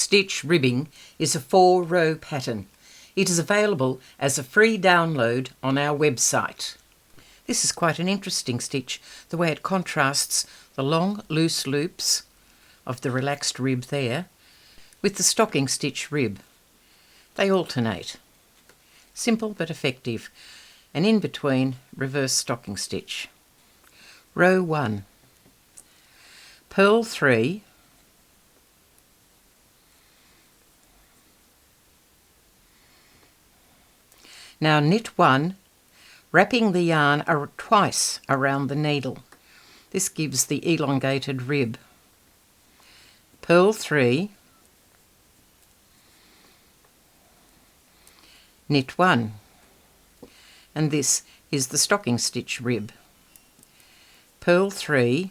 Stitch Ribbing is a 4-row pattern. It is available as a free download on our website. This is quite an interesting stitch, the way it contrasts the long loose loops of the relaxed rib there with the stocking stitch rib. They alternate. Simple but effective. And in between, reverse stocking stitch. Row 1. Purl 3. Now knit 1, wrapping the yarn twice around the needle. This gives the elongated rib. Purl 3. Knit 1. And this is the stocking stitch rib. Purl 3.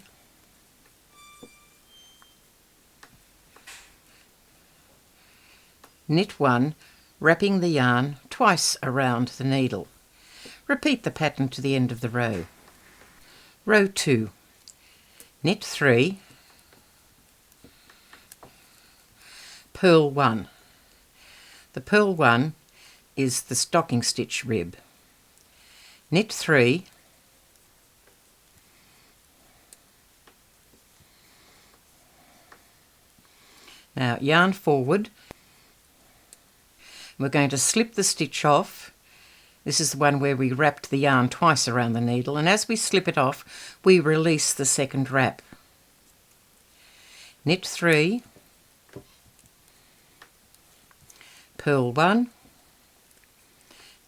Knit 1, wrapping the yarn twice around the needle. Repeat the pattern to the end of the row. Row 2. Knit 3. Purl 1. The purl 1 is the stocking stitch rib. Knit 3. Now yarn forward. We're going to slip the stitch off. This is the one where we wrapped the yarn twice around the needle, and as we slip it off, we release the second wrap. Knit 3. Purl 1.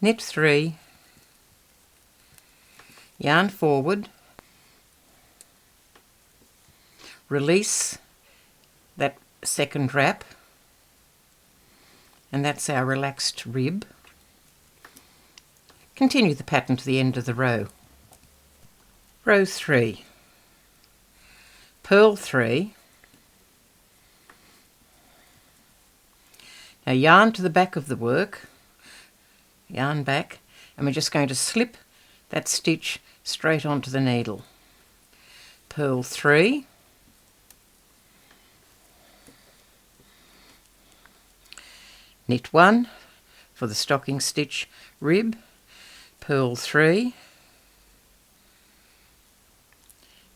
Knit 3. Yarn forward. Release that second wrap. And that's our relaxed rib. Continue the pattern to the end of the row. Row 3. Purl 3. Now yarn to the back of the work, yarn back, and we're just going to slip that stitch straight onto the needle. Purl 3. Knit 1 for the stocking stitch rib, purl 3,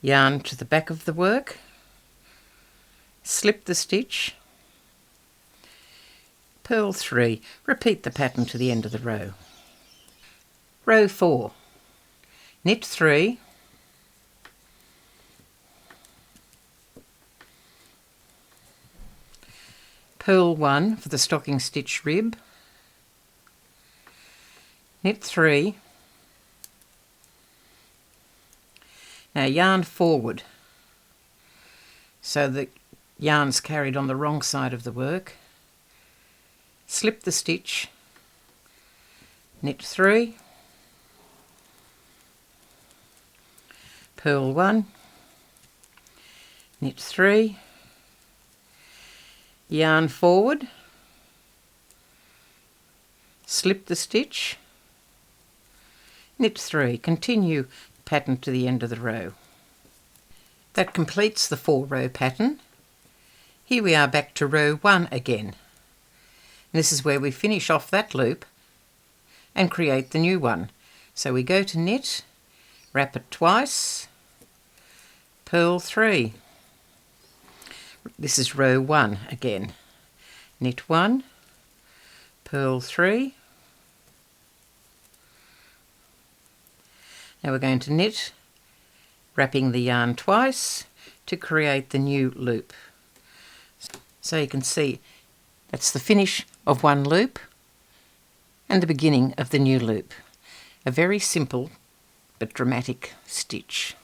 yarn to the back of the work, slip the stitch, purl 3, repeat the pattern to the end of the row. Row 4, knit 3, purl 1 for the stocking stitch rib, knit 3, now yarn forward so the yarn's carried on the wrong side of the work, slip the stitch, knit 3, purl 1, knit 3, yarn forward, slip the stitch, knit 3, continue pattern to the end of the row. That completes the 4-row pattern. Here we are back to row 1 again. And this is where we finish off that loop and create the new one. So we go to knit, wrap it twice, purl 3. This is row 1 again. Knit 1, purl 3. Now we're going to knit, wrapping the yarn twice to create the new loop. So you can see that's the finish of one loop and the beginning of the new loop. A very simple but dramatic stitch.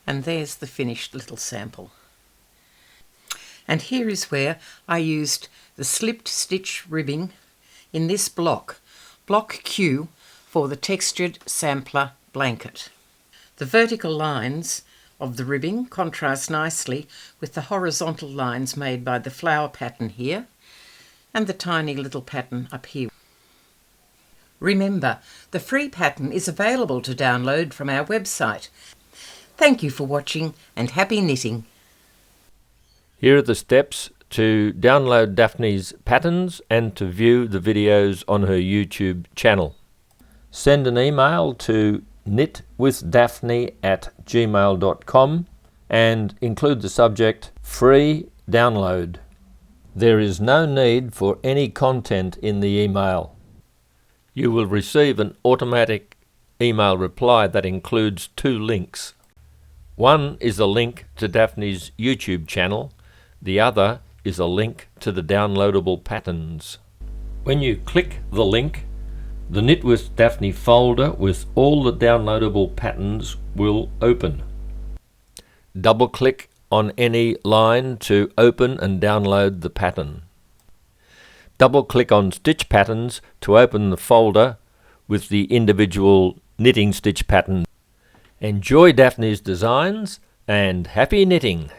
And there's the finished little sample. And here is where I used the slipped stitch ribbing in this block Q, for the textured sampler blanket. The vertical lines of the ribbing contrast nicely with the horizontal lines made by the flower pattern here and the tiny little pattern up here. Remember, the free pattern is available to download from our website. Thank you for watching and happy knitting. Here are the steps to download Daphne's patterns and to view the videos on her YouTube channel. Send an email to knitwithdaphne@gmail.com and include the subject free download. There is no need for any content in the email. You will receive an automatic email reply that includes 2 links. One is a link to Daphne's YouTube channel. The other is a link to the downloadable patterns. When you click the link, the Knit with Daphne folder with all the downloadable patterns will open. Double-click on any line to open and download the pattern. Double-click on Stitch Patterns to open the folder with the individual knitting stitch patterns. Enjoy Daphne's designs and happy knitting!